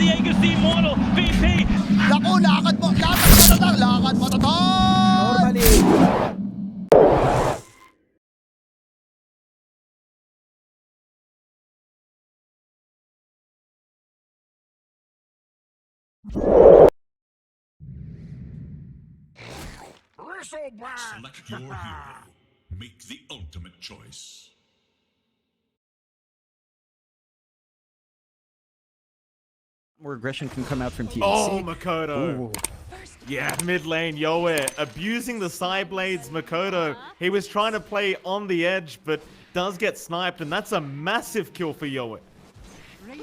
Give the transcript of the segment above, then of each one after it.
Diego si Moro, VP. Naku, lakad matatag! Lakad matatag! Normally. Select your hero. Make the ultimate choice. More aggression can come out from TNC. Oh, Makoto. Ooh. Yeah, mid lane, Yoe abusing the side blades. Makoto, he was trying to play on the edge, but does get sniped, and that's a massive kill for Yoe.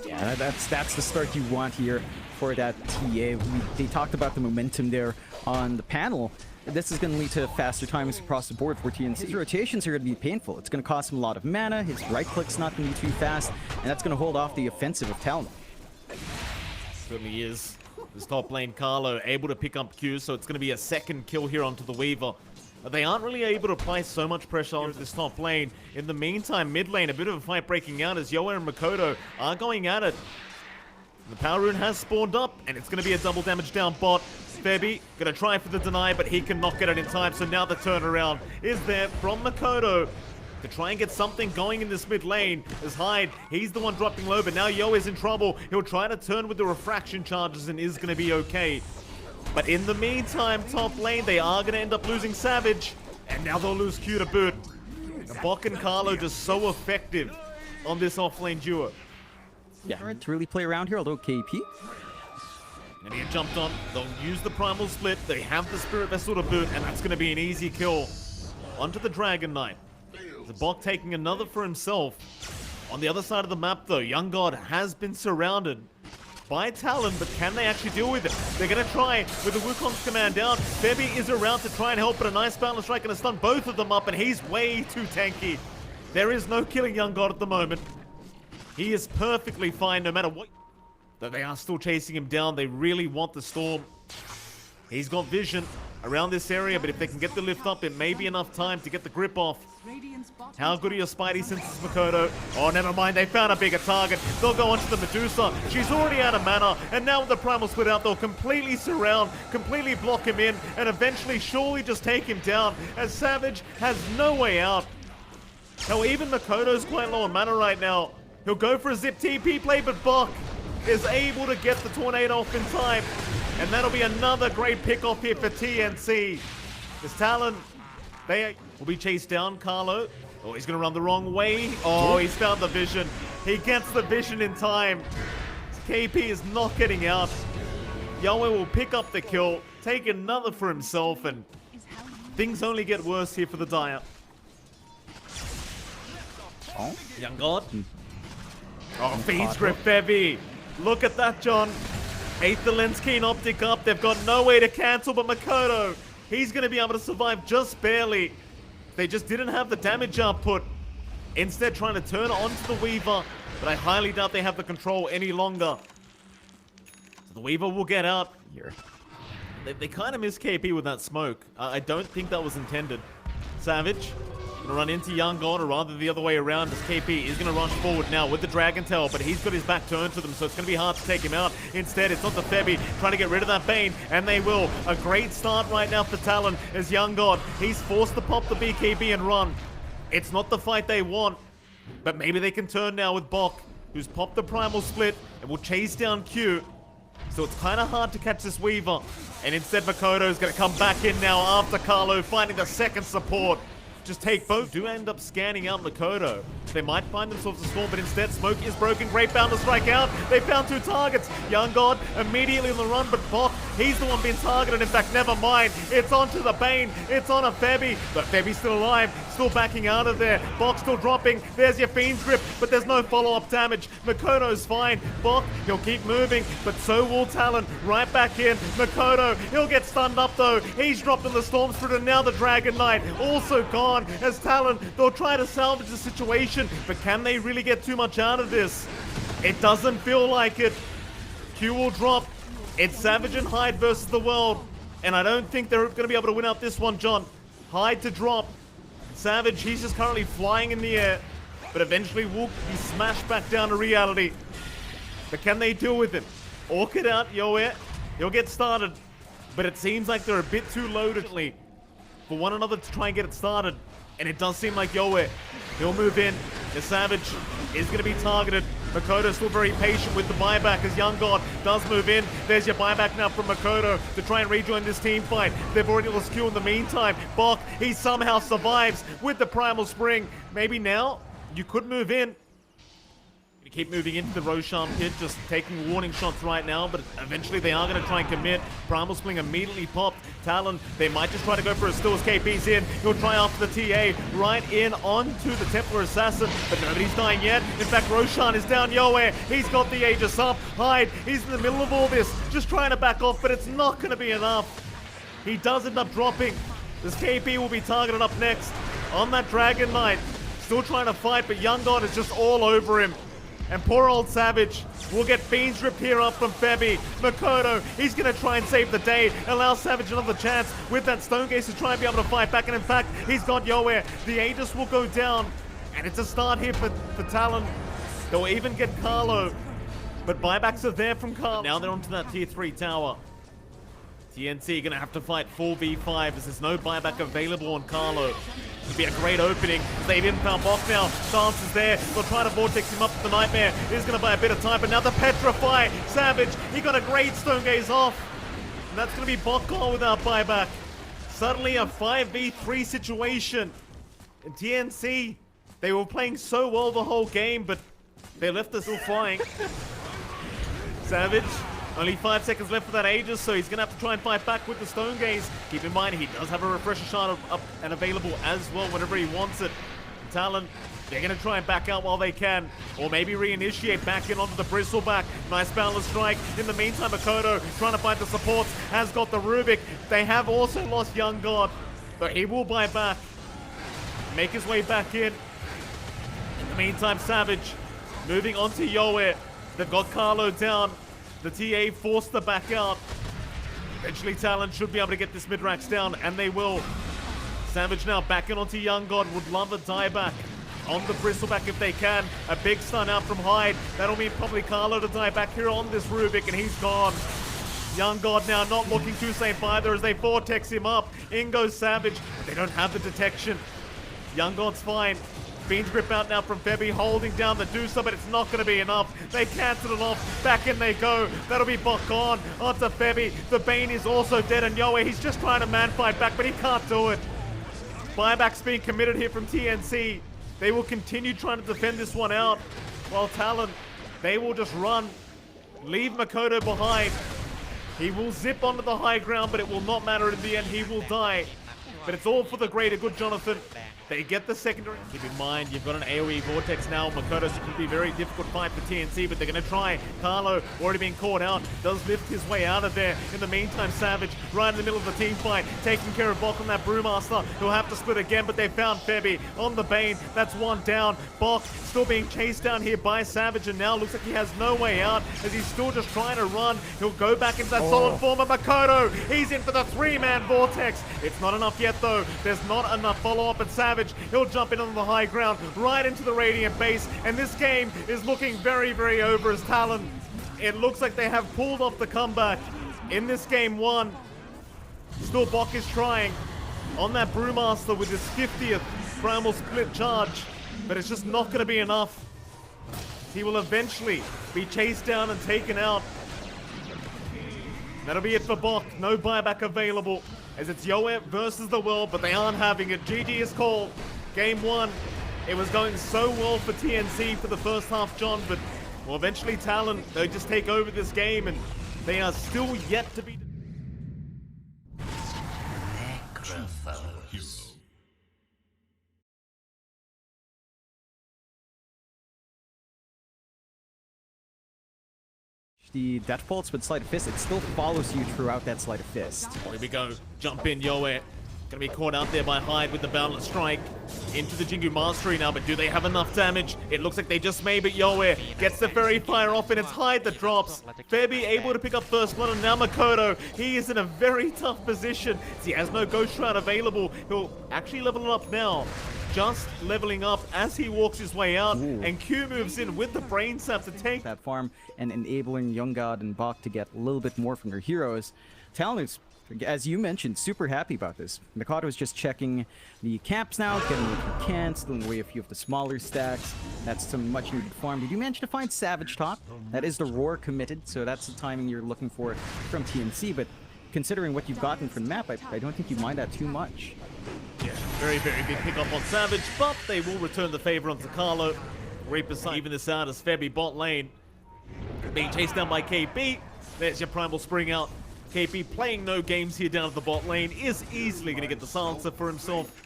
Yeah, that's the start you want here for that TA. They talked about the momentum there on the panel. This is going to lead to faster timings across the board for TNC. His rotations are going to be painful. It's going to cost him a lot of mana. His right click's not going to be too fast, and that's going to hold off the offensive of Talon. Certainly is. This top lane, Carlo, able to pick up Q, so it's going to be a second kill here onto the Weaver. They aren't really able to apply so much pressure onto this top lane. In the meantime, mid lane, a bit of a fight breaking out as Yoe and Makoto are going at it. The Power Rune has spawned up, and it's going to be a double damage down bot. Febby going to try for the deny, but he cannot get it in time, so now the turnaround is there from Makoto to try and get something going in this mid lane. As Hyde, he's the one dropping low, but now Yoe is in trouble. He'll try to turn with the refraction charges and is going to be okay. But in the meantime, top lane, they are going to end up losing Savage, and now they'll lose Q to boot. Bok and Carlo just so effective on this offlane duo. Yeah, to really play around here, although KP. And he had jumped on. They'll use the Primal Split. They have the Spirit Vessel to boot, and that's going to be an easy kill. Onto the Dragon Knight. The Bok taking another for himself. On the other side of the map, though, Young God has been surrounded by Talon, but can they actually deal with it? They're going to try with the Wukong's command down. Febby is around to try and help, but a nice balance strike going to stun both of them up, and he's way too tanky. There is no killing Young God at the moment. He is perfectly fine no matter what. Though they are still chasing him down, they really want the Storm. He's got vision around this area, but if they can get the lift up, it may be enough time to get the grip off. How good are your Spidey senses, Makoto? Oh, never mind, they found a bigger target. They'll go onto the Medusa. She's already out of mana, and now with the Primal Split out, they'll completely surround, completely block him in, and eventually surely just take him down, as Savage has no way out. Hell, even Makoto's quite low on mana right now. He'll go for a zip TP play, but Bok is able to get the Tornado off in time. And that'll be another great pick off here for TNC. This Talon, they will be chased down. Carlo, oh, he's going to run the wrong way. Oh, he's found the vision. He gets the vision in time. KP is not getting out. Yoe will pick up the kill, take another for himself, and things only get worse here for the Dire. Oh, Young God. Oh, Fiend's Grip Febby. Look at that, John. 8th the Lens Keen Optic up. They've got no way to cancel, but Makoto, he's going to be able to survive just barely. They just didn't have the damage output. Instead, trying to turn onto the Weaver, but I highly doubt they have the control any longer. So the Weaver will get out here. They kind of missed KP with that smoke. I don't think that was intended. Savage gonna run into Young God, or rather the other way around, as KP is gonna rush forward now with the Dragon Tail, but he's got his back turned to them, so it's gonna be hard to take him out. Instead, it's on the Febby trying to get rid of that Bane, and they will. A great start right now for Talon as Young God. He's forced to pop the BKB and run. It's not the fight they want, but maybe they can turn now with Bok, who's popped the Primal Split and will chase down Q. So it's kind of hard to catch this Weaver. And instead, Makoto's gonna come back in now after Carlo finding the second support. Just take both. Do end up scanning out Makoto. They might find themselves a Storm, but instead Smoke is broken. Great bound to strike out. They found 2 targets. Young God immediately on the run, but Bok, he's the one being targeted. In fact, never mind. It's onto the Bane. It's on a Febby, but Febby's still alive. Still backing out of there. Bok still dropping. There's your Fiend's Grip, but there's no follow-up damage. Makoto's fine. Bok, he'll keep moving, but so will Talon. Right back in. Makoto, he'll get stunned up though. He's dropped in the Storm Spirit, and now the Dragon Knight also gone. As Talon, they'll try to salvage the situation, but can they really get too much out of this? It doesn't feel like it. Q will drop. It's Savage and Hyde versus the world, and I don't think they're going to be able to win out this one, John. Hyde to drop. Savage, he's just currently flying in the air, but eventually will be smashed back down to reality. But can they deal with him? Orc it out, Yoe. He'll get started. But it seems like they're a bit too loaded for one another to try and get it started. And it does seem like Yoe, he'll move in. The Savage is going to be targeted. Makoto's still very patient with the buyback as Young God does move in. There's your buyback now from Makoto to try and rejoin this team fight. They've already lost Q in the meantime. Bok, he somehow survives with the Primal Spring. Maybe now you could move in. Keep moving into the Roshan pit, just taking warning shots right now, but eventually they are going to try and commit. Primal Spring immediately popped. Talon, they might just try to go for a steal as KP's in. He'll try after the TA, right in onto the Templar Assassin, but nobody's dying yet. In fact, Roshan is down Yoe. He's got the Aegis up. Hyde, he's in the middle of all this, just trying to back off, but it's not going to be enough. He does end up dropping. This KP will be targeted up next on that Dragon Knight. Still trying to fight, but Young God is just all over him. And poor old Savage will get Fiends ripped here up from Febby. Makoto, he's going to try and save the day. Allow Savage another chance with that Stone Gaze to try and be able to fight back. And in fact, he's got Yoe. The Aegis will go down. And it's a start here for Talon. They'll even get Carlo. But buybacks are there from Carlo. Now they're onto that tier 3 tower. TNC going to have to fight 4v5 as there's no buyback available on Carlo. It'll be a great opening. They've inbound Bok now. Stance is there. They'll try to vortex him up to the Nightmare. He's going to buy a bit of time, but now the Petrify. Savage, he got a great Stone Gaze off. And that's going to be Bok without buyback. Suddenly a 5v3 situation. And TNC, they were playing so well the whole game, but they left us all flying. Savage. Only 5 seconds left for that Aegis, so he's going to have to try and fight back with the Stone Gaze. Keep in mind, he does have a Refresher Shard up and available as well whenever he wants it. Talon, they're going to try and back out while they can, or maybe reinitiate back in onto the Bristleback. Nice Boundless Strike. In the meantime, Makoto trying to find the supports, has got the Rubik. They have also lost Young God, but he will buy back. Make his way back in. In the meantime, Savage moving on to Yoe. They've got Carlo down. The TA forced the back out. Eventually Talon should be able to get this mid-racks down, and they will. Savage now backing onto Young God. Would love a dieback on the Bristleback if they can. A big stun out from Hyde. That'll mean probably Carlo to die back here on this Rubik, and he's gone. Young God now not looking too safe either as they vortex him up. In goes Savage. They don't have the detection. Young God's fine. Fiends grip out now from Febby, holding down the Deucer, but it's not going to be enough. They cancel it off. Back in they go. That'll be Bok on onto Febby. The Bane is also dead, and Yoe, he's just trying to man fight back, but he can't do it. Buyback's being committed here from TNC. They will continue trying to defend this one out, while Talon, they will just run. Leave Makoto behind. He will zip onto the high ground, but it will not matter in the end. He will die. But it's all for the greater good, Jonathan. They get the secondary. Keep in mind, you've got an AoE Vortex now. Makoto, so it could be a very difficult fight for TNC, but they're going to try. Carlo, already being caught out, does lift his way out of there. In the meantime, Savage, right in the middle of the team fight, taking care of Bok on that Brewmaster. He'll have to split again, but they found Febby on the Bane. That's one down. Bok still being chased down here by Savage, and now looks like he has no way out as he's still just trying to run. He'll go back into that solid form of Makoto. He's in for the 3-man Vortex. It's not enough yet, though. There's not enough follow-up, and Savage, he'll jump in on the high ground, right into the Radiant base, and this game is looking very, very over as Talon. It looks like they have pulled off the comeback in this game 1. Still, Bok is trying on that Brewmaster with his 50th Primal Split charge, but it's just not going to be enough. He will eventually be chased down and taken out. That'll be it for Bok. No buyback available as it's Yoe versus the world, but they aren't having it. GG is called. Game 1. It was going so well for TNC for the first half, John, but well, eventually Talon, they just take over this game, and they are still yet to be... The Death Pulse with Sleight of Fist, it still follows you throughout that Sleight of Fist. Here we go. Jump in, Yoe. Gonna be caught out there by Hyde with the Boundless Strike. Into the Jingu Mastery now, but do they have enough damage? It looks like they just may, but Yoe gets the Fairy Fire off, and it's Hyde that drops. Febby able to pick up first blood, and now Makoto, he is in a very tough position. He has no Ghost Shroud available. He'll actually level it up now. just leveling up as he walks his way out, and Q moves in with the brain sap to take that farm and enabling Young God and Bach to get a little bit more from their heroes. Talon is, as you mentioned, super happy about this. Mikado is just checking the camps now, getting what he can, stealing away a few of the smaller stacks. That's some much needed farm. Did you manage to find Savage top? That is the Roar committed, so that's the timing you're looking for from TNC, but considering what you've gotten from the map, I don't think you mind that too much. Yeah, very, very big pickup on Savage, but they will return the favor onto Carlo. Reaper side, even this out as Febby bot lane. Being chased down by KB. There's your Primal Spring out. KB playing no games here down at the bot lane is easily going to get the silencer for himself.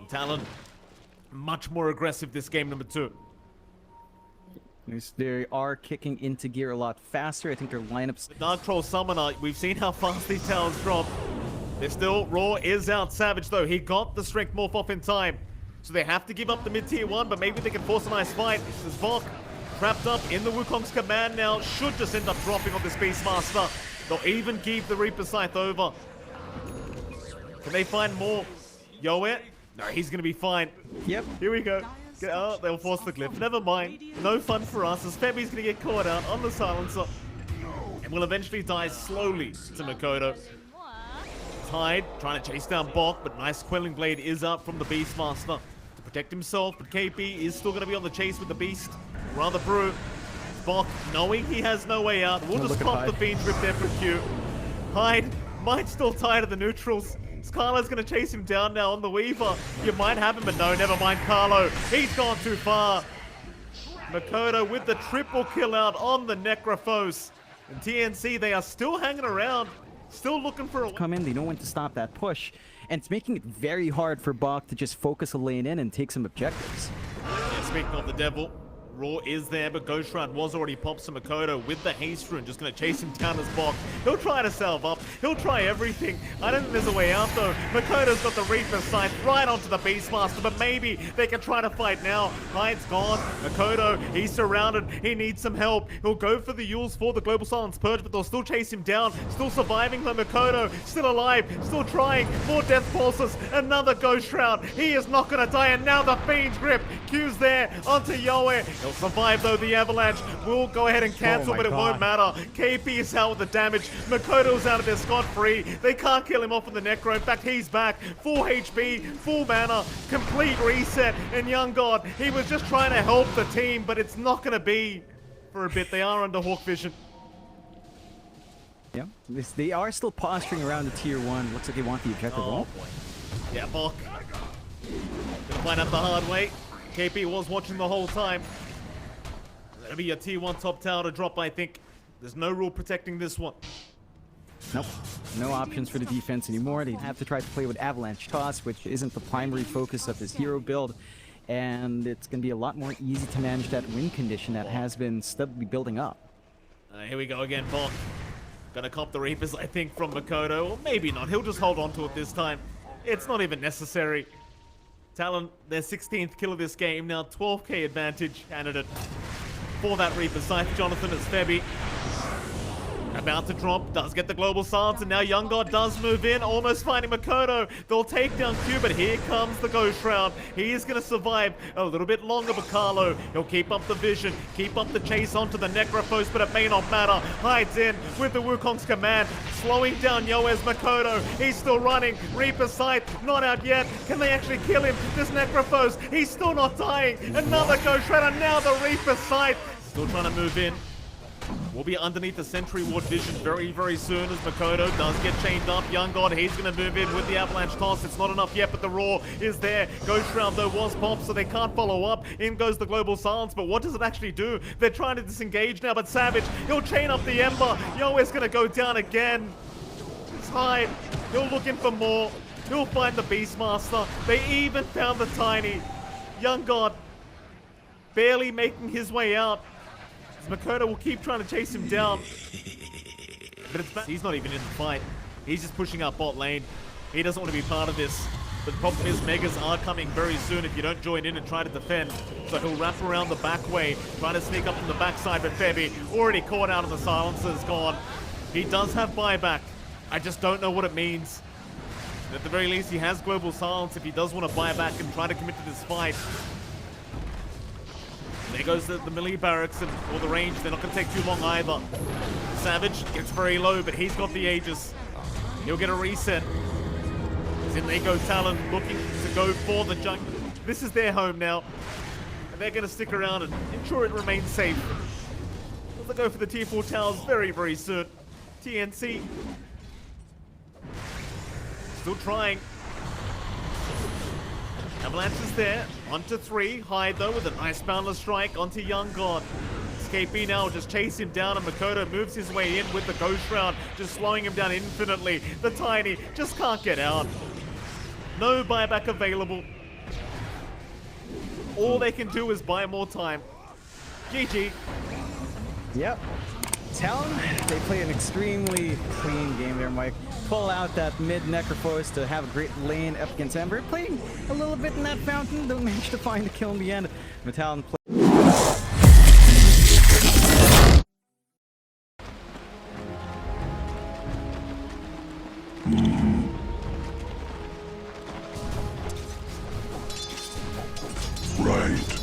Talon, much more aggressive this game number 2. They are kicking into gear a lot faster. I think their lineups... The Dark Troll Summoner, we've seen how fast these towers drop. They're still, Raw is out. Savage though, he got the Strength Morph off in time. So they have to give up the mid-tier 1, but maybe they can force a nice fight. This is Vok trapped up in the Wukong's command now. Should just end up dropping on this Beastmaster. They'll even keep the Reaper Scythe over. Can they find more? Yoet? No, he's going to be fine. Yep. Here we go. Oh, they'll force the glyph. Never mind. No fun for us as Febby's going to get caught out on the silencer. And will eventually die slowly to Makoto. Tide trying to chase down Bok, but nice Quelling Blade is up from the Beastmaster to protect himself. But KP is still going to be on the chase with the Beast. Rather Brew. Bok, knowing he has no way out, will just pop the Fiend Grip there from Q. Hyde might still tie to the neutrals. Carlo's going to chase him down now on the Weaver. You might have him, but no, never mind Carlo. He's gone too far. Makoto with the triple kill out on the Necrophos. And TNC, they are still hanging around. Still looking for a... Come in, they know when to stop that push. And it's making it very hard for Bach to just focus a lane in and take some objectives. Yeah, speaking of the devil, Raw is there, but Ghost Shroud was already popped, so Makoto with the haste rune just going to chase him down as Bok. He'll try to salve up. He'll try everything. I don't think there's a way out, though. Makoto's got the Reaper Scythe right onto the Beastmaster, but maybe they can try to fight now. Hyde's gone. Makoto, he's surrounded. He needs some help. He'll go for the Yules for the Global Silence Purge, but they'll still chase him down. Still surviving, though. Makoto still alive. Still trying. More Death Pulses. Another Ghost Shroud. He is not going to die, and now the Fiend's Grip. Q's there onto Yoe. He'll survive though. The Avalanche will go ahead and cancel, but it won't matter. KP is out with the damage. Makoto's out of there scot-free. They can't kill him off with the Necro. In fact, he's back. Full HP, full mana, complete reset. And Young God, he was just trying to help the team, but it's not going to be for a bit. They are under Hawk Vision. Yeah, they are still posturing around the tier 1. Looks like they want the objective. Oh boy. Yeah, Bok. Gonna find out the hard way. KP was watching the whole time. That'll be a tier 1 top tower to drop, I think. There's no rule protecting this one. Nope. No options for the defense anymore. They have to try to play with Avalanche Toss, which isn't the primary focus of this hero build. And it's going to be a lot more easy to manage that win condition that has been steadily building up. Here we go again, Bok. Gonna cop the Reapers, I think, from Makoto. Or maybe not. He'll just hold on to it this time. It's not even necessary. Talon, their 16th kill of this game. Now 12k advantage candidate for that Reaper Scythe. Jonathan is Febby. About to drop, does get the Global Silence, and now Young God does move in, almost finding Makoto. They'll take down Q, but here comes the Ghost Shroud. He is going to survive a little bit longer, but Carlo, he'll keep up the vision, keep up the chase onto the Necrophos, but it may not matter. Hides in with the Wukong's command, slowing down Yoez Makoto. He's still running. Reaper Scythe, not out yet. Can they actually kill him? This Necrophos, he's still not dying. Another Ghost Shroud, and now the Reaper Scythe. Still trying to move in. We'll be underneath the Sentry Ward vision very, very soon as Makoto does get chained up. Young God, he's going to move in with the Avalanche Toss. It's not enough yet, but the Roar is there. Ghost Shroud, though, was popped, so they can't follow up. In goes the Global Silence, but what does it actually do? They're trying to disengage now, but Savage, he'll chain up the Ember. Yo is going to go down again. It's Hyde. He'll look in for more. He'll find the Beastmaster. They even found the Tiny. Young God barely making his way out. Makoto will keep trying to chase him down. But he's not even in the fight. He's just pushing up bot lane. He doesn't want to be part of this. But the problem is Megas are coming very soon if you don't join in and try to defend. So he'll wrap around the back way, trying to sneak up from the backside, but Febby already caught out of the silencer's gone. He does have buyback. I just don't know what it means. At the very least, he has Global Silence if he does want to buy back and try to commit to this fight. There goes the melee barracks and or the range. They're not going to take too long either. Savage gets very low, but he's got the Aegis. He'll get a reset. Then they go Talon looking to go for the junk. This is their home now. And they're going to stick around and ensure it remains safe. They'll go for the tier 4 towers very, very soon. TNC still trying. Avalanche is there. Onto 3. Hyde though with a nice boundless strike onto Young God. SKP now just chase him down and Makoto moves his way in with the Ghost Round, just slowing him down infinitely. The Tiny just can't get out. No buyback available. All they can do is buy more time. GG. Yep. Talon, they play an extremely clean game there, Mike. Pull out that mid Necrophos to have a great lane up against Ember. Playing a little bit in that fountain, don't manage to find the kill in the end. But Talon Right.